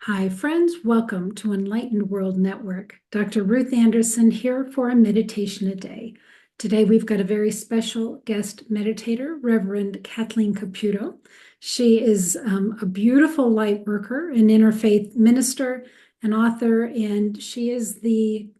Hi, friends. Welcome to Enlightened World Network. Dr. Ruth Anderson here for a meditation a day. Today, we've got a very special guest meditator, Reverend Kathleen Caputo. She is a beautiful light worker, an interfaith minister, an author, and she is the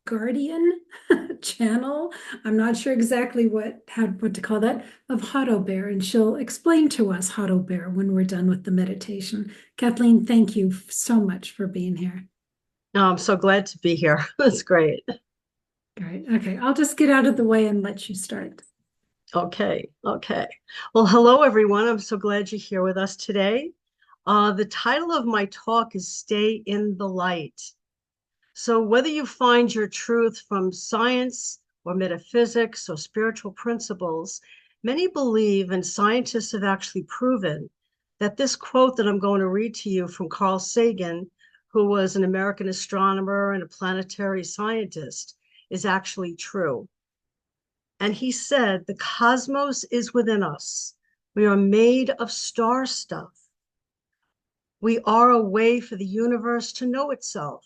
guardian channel. I'm not sure exactly what to call that of Hado Bear, and she'll explain to us Hado Bear when we're done with the meditation. Kathleen, thank you so much for being here. Oh, I'm so glad to be here. That's great. All right, okay, I'll just get out of the way and let you start. Okay. Well, hello, everyone. I'm so glad you're here with us today. The title of my talk is Stay in the Light. So, whether you find your truth from science or metaphysics or spiritual principles, many believe, and scientists have actually proven, that this quote that I'm going to read to you from Carl Sagan, who was an American astronomer and a planetary scientist, is actually true. And he said, the cosmos is within us. We are made of star stuff. We are a way for the universe to know itself.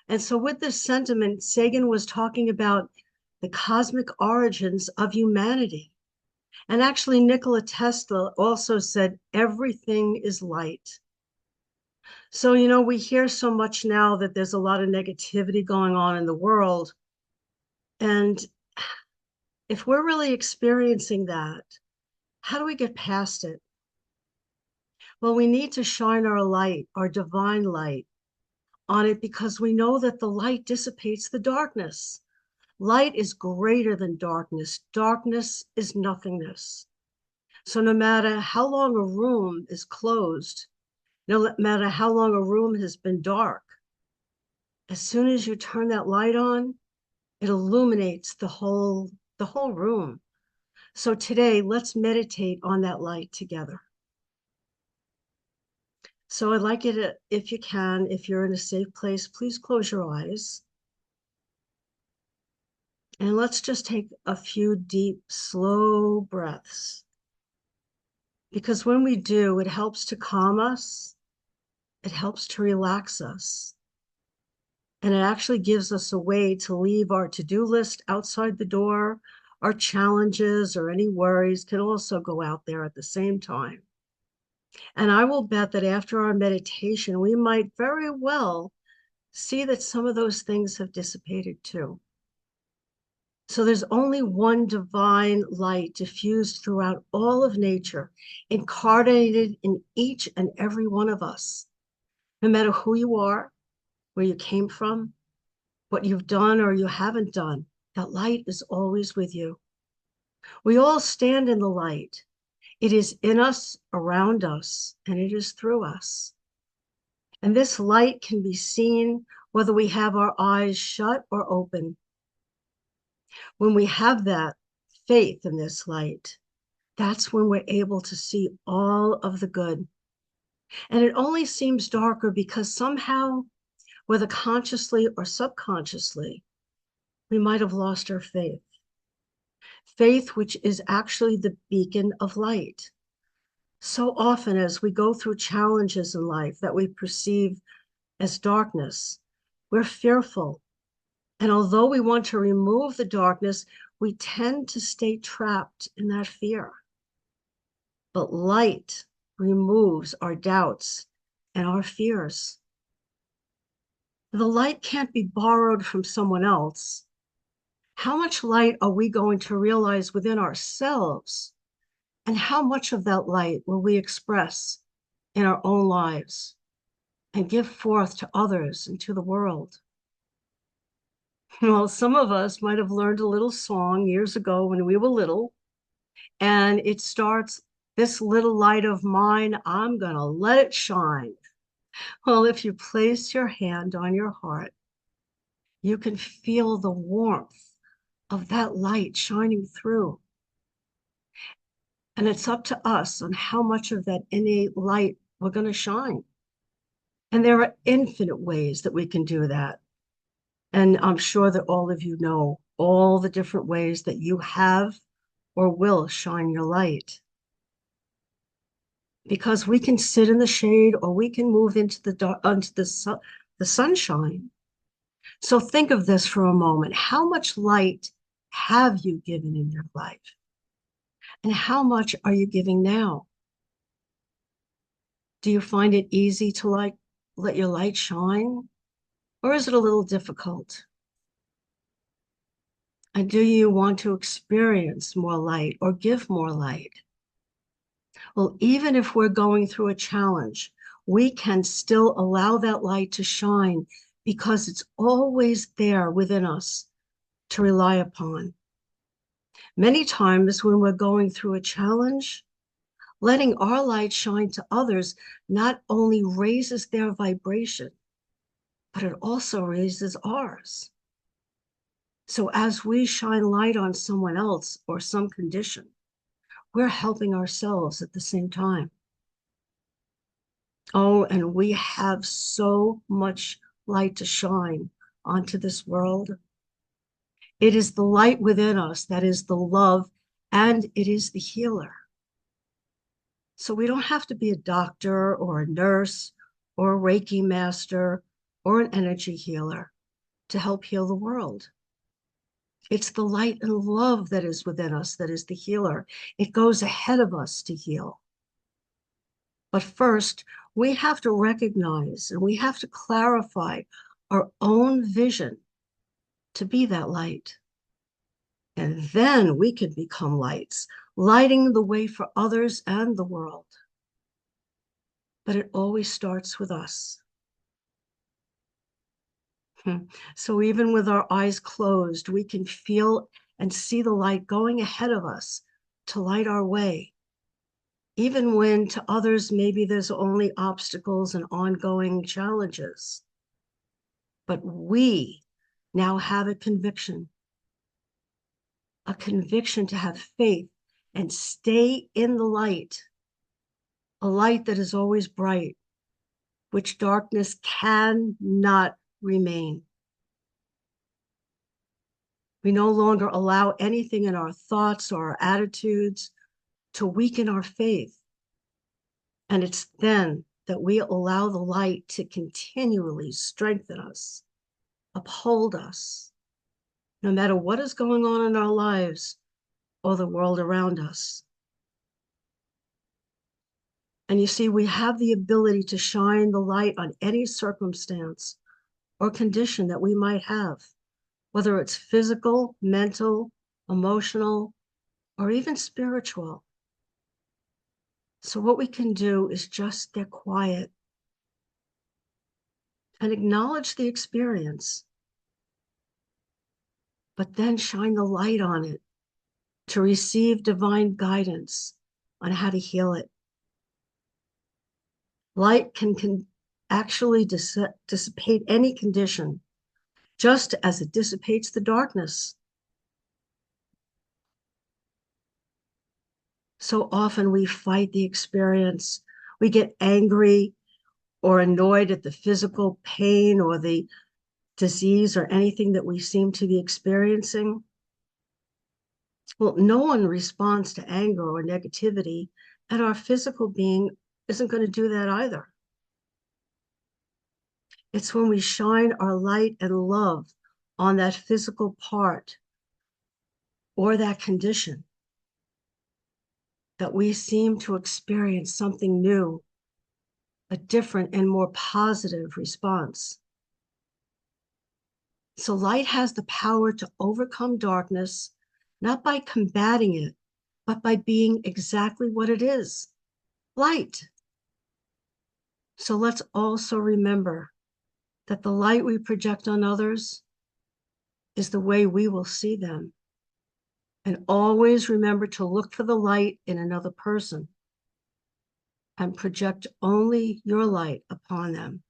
And so, with this sentiment, Sagan was talking about the cosmic origins of humanity. And actually, Nikola Tesla also said, everything is light. So, we hear so much now that there's a lot of negativity going on in the world. And if we're really experiencing that, how do we get past it? Well, we need to shine our light, our divine light, on it because we know that the light dissipates the darkness. Light is greater than darkness. Darkness is nothingness. So no matter how long a room is closed, no matter how long a room has been dark, as soon as you turn that light on, it illuminates the whole room. So today, let's meditate on that light together. So I'd like you to, if you can, if you're in a safe place, please close your eyes. And let's just take a few deep, slow breaths. Because when we do, it helps to calm us, it helps to relax us, and it actually gives us a way to leave our to-do list outside the door. Our challenges or any worries can also go out there at the same time. And I will bet that after our meditation, we might very well see that some of those things have dissipated too. So there's only one divine light diffused throughout all of nature, incarnated in each and every one of us. No matter who you are, where you came from, what you've done or you haven't done, that light is always with you. We all stand in the light. It is in us, around us, and it is through us. And this light can be seen whether we have our eyes shut or open. When we have that faith in this light, that's when we're able to see all of the good. And it only seems darker because somehow, whether consciously or subconsciously, we might have lost our faith. Faith, which is actually the beacon of light. So often, as we go through challenges in life that we perceive as darkness, we're fearful. And although we want to remove the darkness, we tend to stay trapped in that fear. But light removes our doubts and our fears. The light can't be borrowed from someone else. How much light are we going to realize within ourselves? And how much of that light will we express in our own lives and give forth to others and to the world? Well, some of us might have learned a little song years ago when we were little, and it starts, "This little light of mine, I'm going to let it shine." Well, if you place your hand on your heart, you can feel the warmth of that light shining through. And it's up to us on how much of that innate light we're going to shine. And there are infinite ways that we can do that. And I'm sure that all of you know all the different ways that you have or will shine your light. because we can sit in the shade or we can move into the dark, onto the sunshine. So think of this for a moment. How much light have you given in your life? And how much are you giving now? Do you find it easy to let your light shine? Or is it a little difficult? And do you want to experience more light or give more light? Well, even if we're going through a challenge, we can still allow that light to shine because it's always there within us to rely upon. Many times when we're going through a challenge, letting our light shine to others not only raises their vibration, but it also raises ours. So as we shine light on someone else or some condition, we're helping ourselves at the same time. Oh, and we have so much light to shine onto this world. It is the light within us that is the love, and it is the healer. So we don't have to be a doctor or a nurse or a Reiki master or an energy healer to help heal the world. It's the light and love that is within us that is the healer. It goes ahead of us to heal. But first, we have to recognize and we have to clarify our own vision to be that light. And then we can become lights, lighting the way for others and the world. But it always starts with us. So even with our eyes closed, we can feel and see the light going ahead of us to light our way. Even when to others, maybe there's only obstacles and ongoing challenges. But we now have a conviction to have faith and stay in the light, a light that is always bright, which darkness cannot remain. We no longer allow anything in our thoughts or our attitudes to weaken our faith. And it's then that we allow the light to continually strengthen us, uphold us, no matter what is going on in our lives or the world around us. And you see, we have the ability to shine the light on any circumstance or condition that we might have, whether it's physical, mental, emotional, or even spiritual. So what we can do is just get quiet and acknowledge the experience, but then shine the light on it to receive divine guidance on how to heal it. Light can actually dissipate any condition, just as it dissipates the darkness. So often we fight the experience. We get angry or annoyed at the physical pain or the disease or anything that we seem to be experiencing. Well, no one responds to anger or negativity, and our physical being isn't going to do that either. It's when we shine our light and love on that physical part or that condition that we seem to experience something new, a different and more positive response. So light has the power to overcome darkness, not by combating it, but by being exactly what it is, light. So let's also remember that the light we project on others is the way we will see them. And always remember to look for the light in another person and project only your light upon them.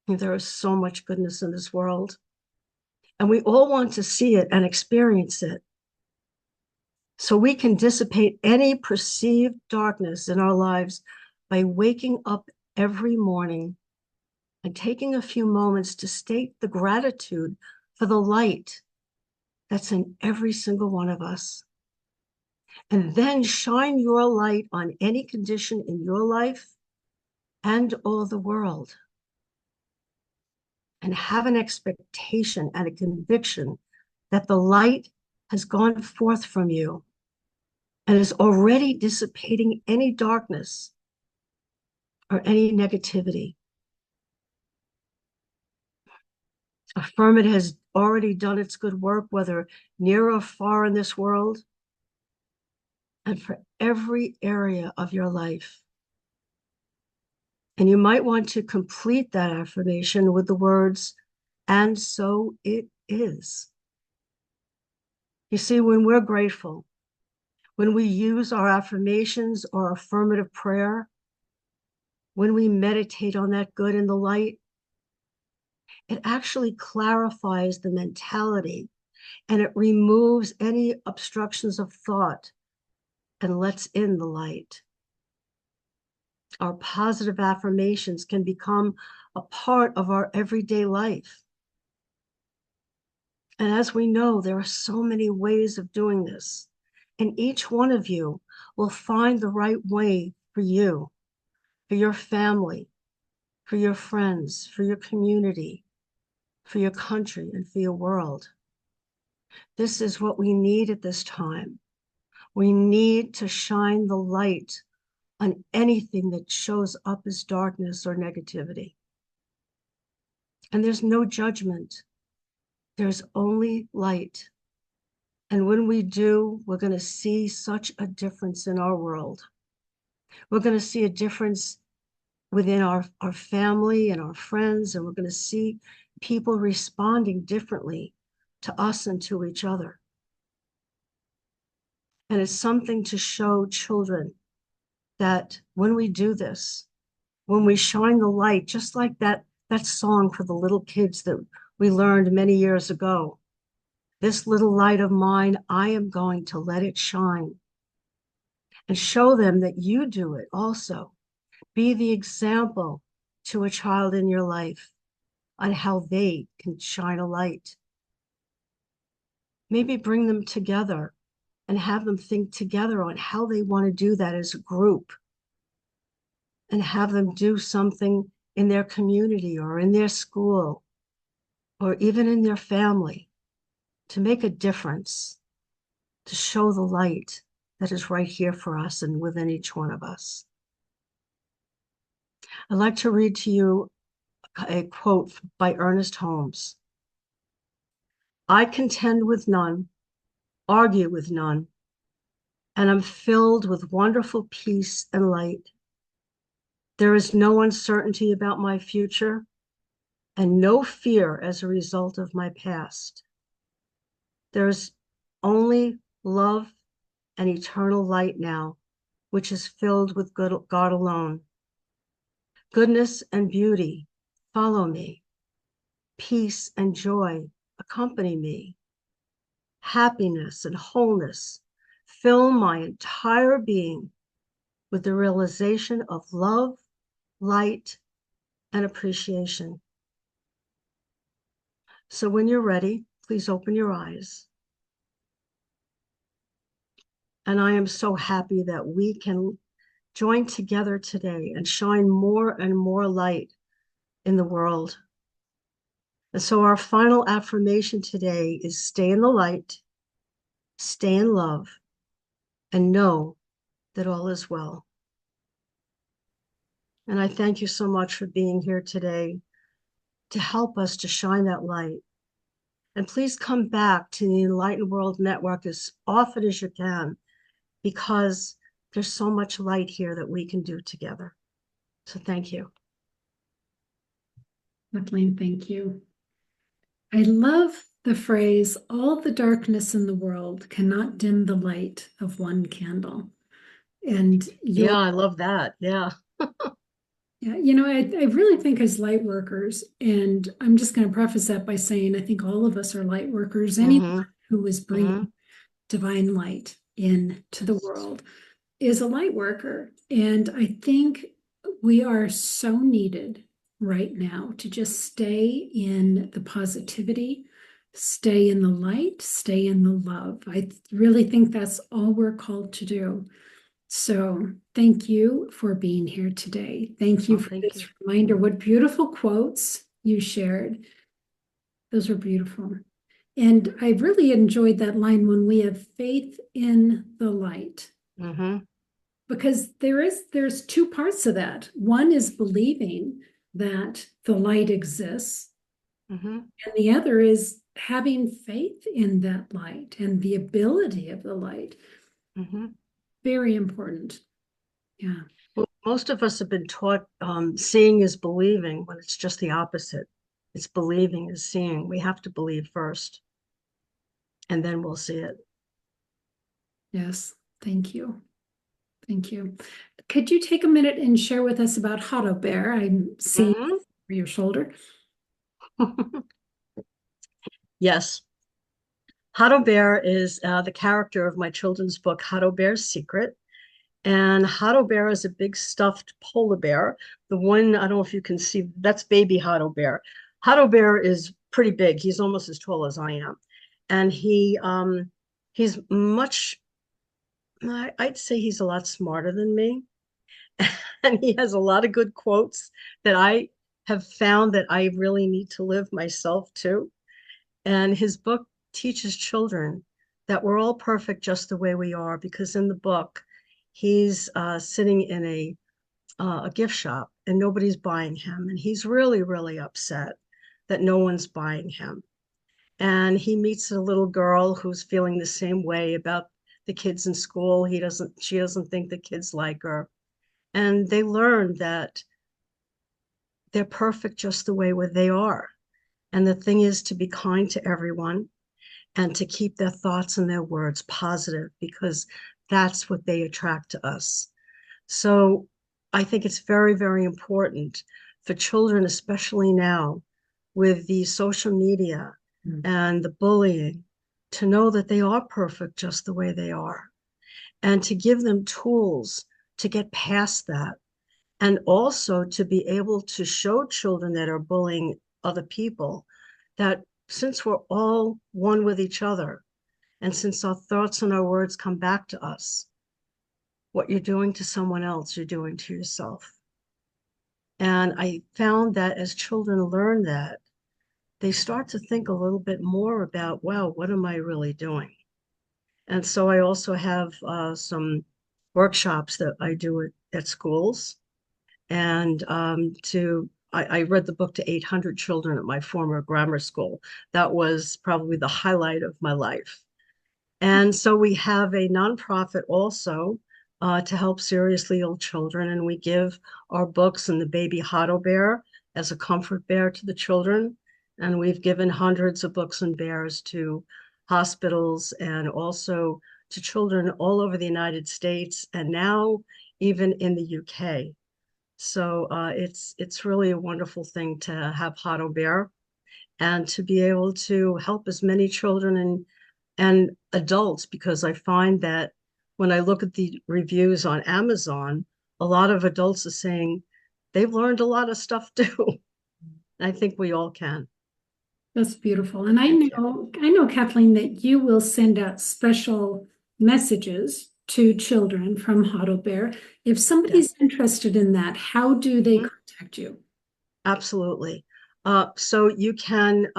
And there is so much goodness in this world, and we all want to see it and experience it. So we can dissipate any perceived darkness in our lives by waking up every morning and taking a few moments to state the gratitude for the light that's in every single one of us. And then shine your light on any condition in your life and all the world. And have an expectation and a conviction that the light has gone forth from you and is already dissipating any darkness or any negativity. Affirm it has already done its good work, whether near or far in this world, and for every area of your life. And you might want to complete that affirmation with the words, and so it is. You see, when we're grateful, when we use our affirmations or affirmative prayer, when we meditate on that good in the light, it actually clarifies the mentality and it removes any obstructions of thought and lets in the light. Our positive affirmations can become a part of our everyday life. And as we know, there are so many ways of doing this. And each one of you will find the right way for you, for your family, for your friends, for your community, for your country, and for your world. This is what we need at this time. We need to shine the light on anything that shows up as darkness or negativity. And there's no judgment. There's only light. And when we do, we're going to see such a difference in our world. We're going to see a difference within our family and our friends, and we're going to see people responding differently to us and to each other. And it's something to show children that when we do this, when we shine the light, just like that song for the little kids that we learned many years ago, this little light of mine, I am going to let it shine. And show them that you do it also. Be the example to a child in your life on how they can shine a light. Maybe bring them together and have them think together on how they want to do that as a group, and have them do something in their community or in their school or even in their family to make a difference, to show the light that is right here for us and within each one of us. I'd like to read to you a quote by Ernest Holmes. I contend with none, argue with none, and am filled with wonderful peace and light. There is no uncertainty about my future and no fear as a result of my past. There is only love and eternal light now, which is filled with God alone. Goodness and beauty follow me. Peace and joy accompany me. Happiness and wholeness fill my entire being with the realization of love, light, and appreciation. So when you're ready, please open your eyes. And I am so happy that we can join together today and shine more and more light in the world. And so our final affirmation today is stay in the light, stay in love, and know that all is well. And I thank you so much for being here today to help us to shine that light. And please come back to the Enlightened World Network as often as you can, because there's so much light here that we can do together. So thank you. Kathleen, thank you. I love the phrase, all the darkness in the world cannot dim the light of one candle. And yeah, I love that. Yeah. Yeah, I really think as light workers, and I'm just going to preface that by saying I think all of us are light workers. Anyone who is bringing divine light into the world is a light worker. And I think we are so needed right now to just stay in the positivity Stay in the light, stay in the love. I really think that's all we're called to do. So thank you for being here today. Thank you Oh, for thank this you. reminder. What beautiful quotes you shared. Those were beautiful. And I really enjoyed that line when we have faith in the light, Mm-hmm. because there's two parts to that. One is believing that the light exists, Mm-hmm. and the other is having faith in that light and the ability of the light. Mm-hmm. Very important. Yeah. Well, most of us have been taught seeing is believing when it's just the opposite. It's believing is seeing. We have to believe first, and then we'll see it. Yes. Thank you. Thank you. Could you take a minute and share with us about Hado Bear? I'm seeing Mm-hmm. your shoulder. Yes. Hado Bear is the character of my children's book, Hado Bear's Secret. And Hado Bear is a big stuffed polar bear. The one, I don't know if you can see, that's baby Hado Bear. Hado Bear is pretty big. He's almost as tall as I am. And he's much, I'd say he's a lot smarter than me. And he has a lot of good quotes that I have found that I really need to live myself too. And his book teaches children that we're all perfect just the way we are, because in the book, he's sitting in a gift shop and nobody's buying him. And he's really, really upset that no one's buying him. And he meets a little girl who's feeling the same way about the kids in school. She doesn't think the kids like her. And they learn that they're perfect just the way where they are. And the thing is to be kind to everyone and to keep their thoughts and their words positive, because that's what they attract to us. So I think it's very, very important for children, especially now with the social media and the bullying, to know that they are perfect just the way they are, and to give them tools to get past that. And also to be able to show children that are bullying other people that since we're all one with each other, and since our thoughts and our words come back to us, what you're doing to someone else, you're doing to yourself. And I found that as children learn that, they start to think a little bit more about, wow, what am I really doing? And so I also have some workshops that I do at schools. And I read the book to 800 children at my former grammar school. That was probably the highlight of my life. And so we have a nonprofit also to help seriously ill children. And we give our books and the baby Hado Bear as a comfort bear to the children. And we've given hundreds of books and bears to hospitals and also to children all over the United States and now even in the UK. So it's really a wonderful thing to have Hado Bear and to be able to help as many children and adults, because I find that when I look at the reviews on Amazon, a lot of adults are saying they've learned a lot of stuff too. I think we all can. That's beautiful. And Thank you. I know, Kathleen, that you will send out special messages to children from Hado Bear. If Yeah. somebody's interested in that, how do they Mhm. contact you? Absolutely. So you can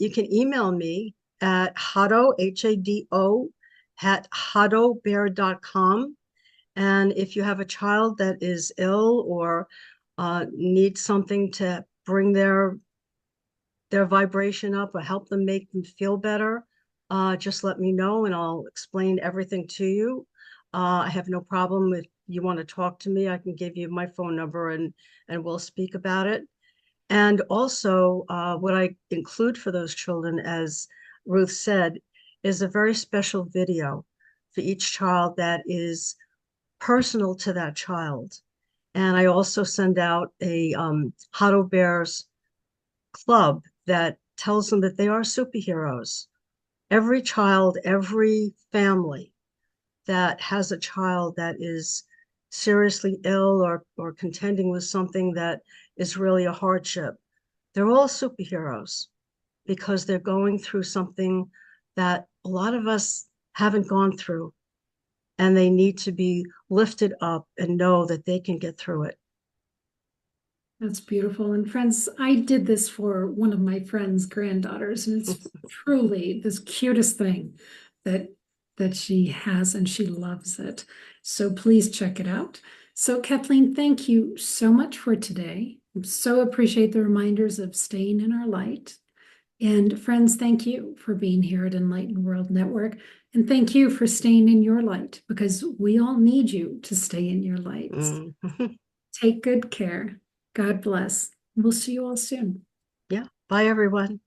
email me at Hado, Hado, at hadobear.com. And if you have a child that is ill or needs something to bring their vibration up or help them make them feel better, just let me know and I'll explain everything to you. I have no problem if you want to talk to me. I can give you my phone number and we'll speak about it. And also, what I include for those children, as Ruth said, is a very special video for each child that is personal to that child. And I also send out a Hado Bears club that tells them that they are superheroes. Every child, every family that has a child that is seriously ill or contending with something that is really a hardship, they're all superheroes. because they're going through something that a lot of us haven't gone through, and they need to be lifted up and know that they can get through it. That's beautiful. And friends, I did this for one of my friend's granddaughters, and it's truly this cutest thing that she has, and she loves it. So please check it out. So Kathleen, thank you so much for today. I so appreciate the reminders of staying in our light. And friends, thank you for being here at Enlightened World Network. And thank you for staying in your light, because we all need you to stay in your lights. Take good care. God bless. We'll see you all soon. Yeah. Bye, everyone.